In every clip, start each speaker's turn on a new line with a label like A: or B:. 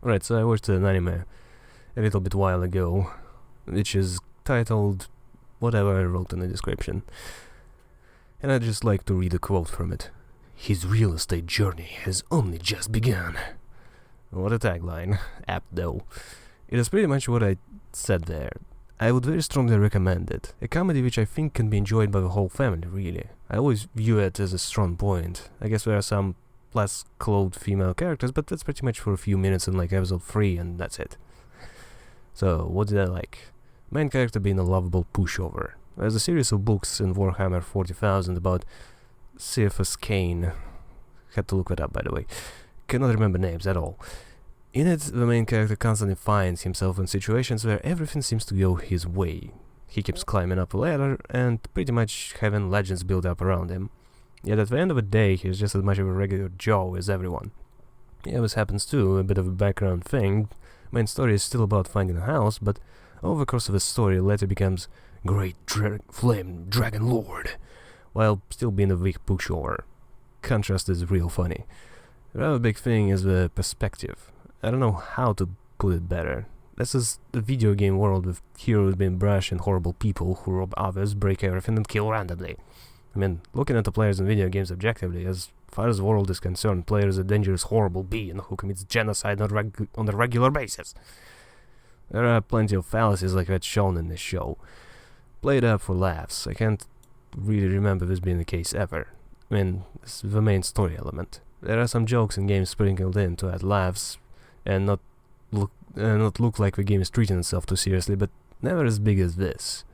A: Right, so I watched an anime a little bit while ago, which is titled whatever I wrote in the description. And I'd just like to read a quote from it. "His real estate journey has only just begun." What a tagline. Apt though. It is pretty much what I said there. I would very strongly recommend it. A comedy which I think can be enjoyed by the whole family, really. I always view it as a strong point. I guess there are some less clothed female characters, but that's pretty much for a few minutes in like episode 3 and that's it. So, what did I like? Main character being a lovable pushover. There's a series of books in Warhammer 40,000 about Cephas Cain. Had to look that up, by the way. Cannot remember names at all. In it, the main character constantly finds himself in situations where everything seems to go his way. He keeps climbing up a ladder and pretty much having legends built up around him. Yet at the end of the day, he's just as much of a regular Joe as everyone. Yeah, this happens too, a bit of a background thing. Main story is still about finding a house, but over the course of the story, Letty becomes Great Flame Dragon Lord, while still being a weak pushover. Contrast is real funny. The other big thing is the perspective. I don't know how to put it better. This is the video game world with heroes being brash and horrible people who rob others, break everything and kill randomly. I mean, looking at the players in video games objectively, as far as the world is concerned, players are a dangerous, horrible being who commits genocide on a regular basis. There are plenty of fallacies like that shown in this show. Played up for laughs. I can't really remember this being the case ever. I mean, it's the main story element. There are some jokes in games sprinkled in to add laughs, and not look like the game is treating itself too seriously, but never as big as this.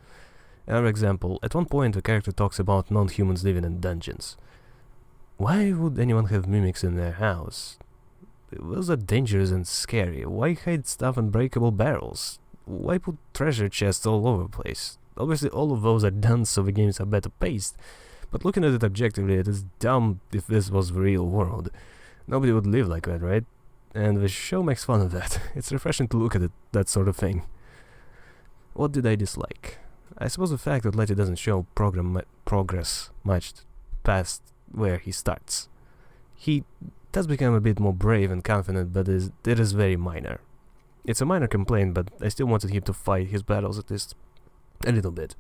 A: Another example, at one point the character talks about non-humans living in dungeons. Why would anyone have mimics in their house? Those are dangerous and scary. Why hide stuff in breakable barrels? Why put treasure chests all over the place? Obviously all of those are done so the games are better paced, but looking at it objectively, it is dumb if this was the real world. Nobody would live like that, right? And the show makes fun of that. It's refreshing to look at it, that sort of thing. What did I dislike? I suppose the fact that Letty doesn't show progress much past where he starts. He does become a bit more brave and confident, but it is very minor. It's a minor complaint, but I still wanted him to fight his battles at least a little bit.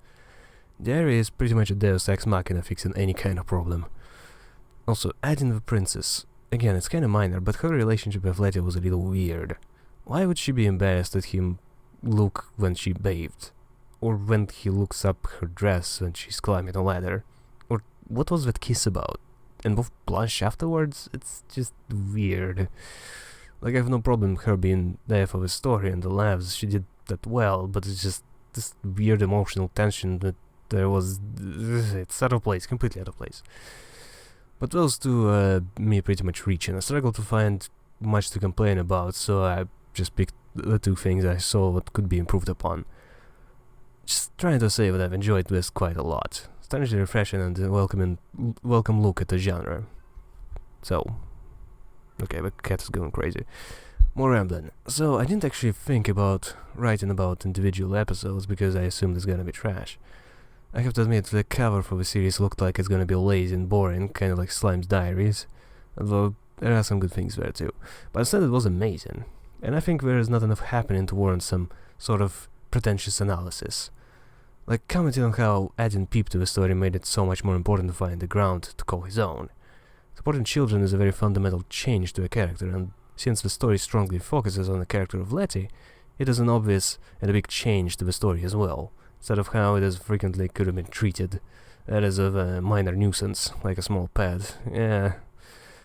A: The area is pretty much a deus ex machina fixing any kind of problem. Also, adding the princess. Again, it's kinda minor, but her relationship with Letty was a little weird. Why would she be embarrassed at him look when she bathed? Or when he looks up her dress when she's climbing a ladder? Or what was that kiss about? And both blush afterwards? It's just weird. Like, I have no problem with her being there for the story and the laughs, she did that well, but it's just this weird emotional tension that there was... It's out of place, completely out of place. But those two, me pretty much reaching. I struggled to find much to complain about, so I just picked the two things I saw what could be improved upon. Just trying to say that I've enjoyed this quite a lot. Strangely refreshing and a welcome look at the genre. So, okay, the cat is going crazy. More rambling. So, I didn't actually think about writing about individual episodes because I assumed it's gonna be trash. I have to admit, the cover for the series looked like it's gonna be lazy and boring, kind of like Slime's Diaries, although there are some good things there too. But instead it was amazing, and I think there is not enough happening to warrant some sort of pretentious analysis. Like commenting on how adding Peep to the story made it so much more important to find the ground to call his own. Supporting children is a very fundamental change to a character, and since the story strongly focuses on the character of Letty, it is an obvious and a big change to the story as well. Instead of how it as frequently could have been treated, that is of a minor nuisance, like a small pet. Yeah.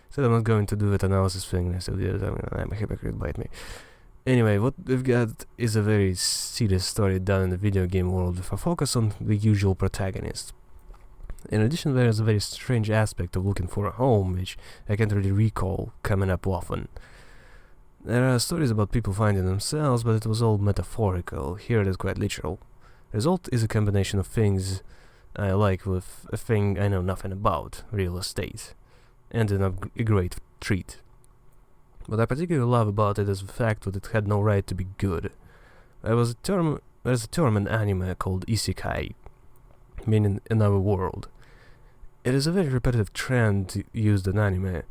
A: Said I'm not going to do that analysis thing, I said I'm a hypocrite, bite me. Anyway, what we've got is a very serious story done in the video game world with a focus on the usual protagonist. In addition, there is a very strange aspect of looking for a home, which I can't really recall coming up often. There are stories about people finding themselves, but it was all metaphorical. Here it is quite literal. The result is a combination of things I like with a thing I know nothing about, real estate, and a great treat. What I particularly love about it is the fact that it had no right to be good. There's a term in anime called isekai, meaning another world. It is a very repetitive trend used in anime,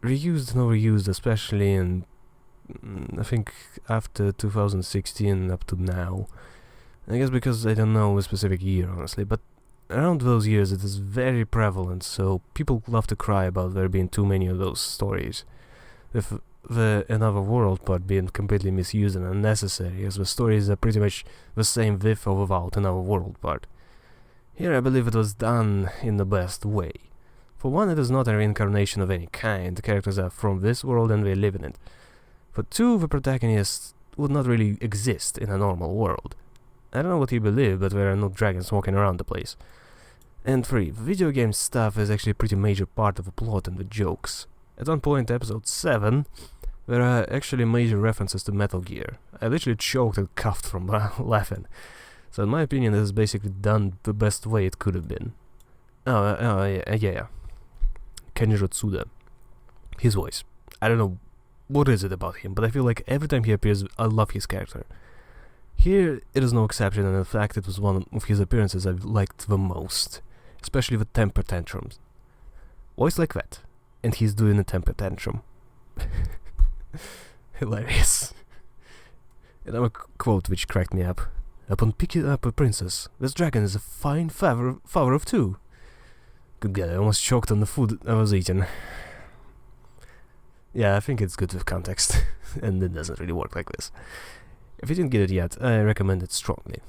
A: reused and overused, especially in I think after 2016 up to now. I guess because I don't know a specific year, honestly, but around those years it is very prevalent, so people love to cry about there being too many of those stories. With the Another World part being completely misused and unnecessary, as the stories are pretty much the same with or without Another World part. Here I believe it was done in the best way. For one, it is not a reincarnation of any kind, the characters are from this world and they live in it. For two, the protagonists would not really exist in a normal world. I don't know what you believe, but there are no dragons walking around the place. And 3, video game stuff is actually a pretty major part of the plot and the jokes. At one point, episode 7, there are actually major references to Metal Gear. I literally choked and coughed from laughing. So in my opinion, this is basically done the best way it could have been. Yeah. Kenjiro Tsuda. His voice. I don't know what is it about him, but I feel like every time he appears, I love his character. Here, it is no exception, and in fact it was one of his appearances I've liked the most. Especially the temper tantrums. Voice like that, and he's doing a temper tantrum. Hilarious. Another quote which cracked me up. Upon picking up a princess, this dragon is a fine father of two. Good God, I almost choked on the food I was eating. Yeah, I think it's good with context, and it doesn't really work like this. If you didn't get it yet, I recommend it strongly.